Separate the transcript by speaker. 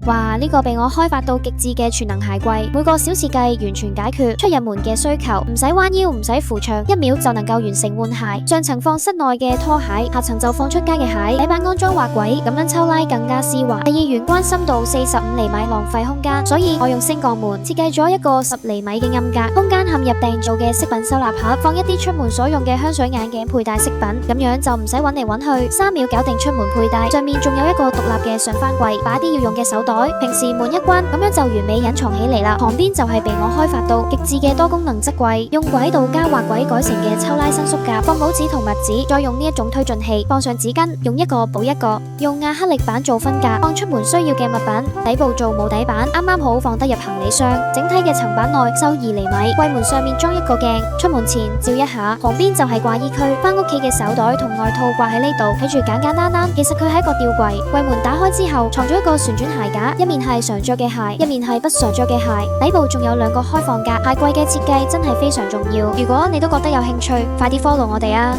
Speaker 1: 哇！呢個被我開發到極致嘅全能鞋櫃，每個小設計完全解決出入門嘅需求，唔使彎腰，唔使扶牆，1秒就能夠完成換鞋。上層放室內嘅拖鞋，下層就放出街嘅鞋。底板安裝滑軌，咁樣抽拉更加絲滑。第二，玄關深度45厘米，浪費空間，所以我用升降門設計咗一個10厘米嘅暗格，空間嵌入訂做嘅飾品收納盒，放一啲出門所用嘅香水、眼鏡、佩戴飾品，咁樣就唔使揾嚟揾去，3秒搞定出門佩戴。上面仲有一個獨立嘅上翻櫃，擺啲要用嘅手袋。平時門一關，咁樣就完美隱藏起嚟啦。旁邊就係被我開發到極致嘅多功能側櫃，用軌道加滑軌改成嘅抽拉伸縮夾，放帽子同襪子，再用呢一種推進器放上紙巾，用一個補一個，用亞克力板做分隔，放出門需要嘅物品。底部做無底板，啱啱好放得入行李箱。整體嘅層板內收2厘米，櫃門上面裝一個鏡，出門前照一下。旁邊就係掛衣區，翻屋企嘅手袋同外套掛喺呢度，睇住簡簡單單。其實佢係一個吊櫃，櫃門打開之後藏咗一個旋轉鞋架，一面係常着嘅鞋，一面係不常着嘅鞋。底部仲有2個開放格，鞋櫃嘅設計真係非常重要。如果你都覺得有興趣，快啲 follow 我哋啊！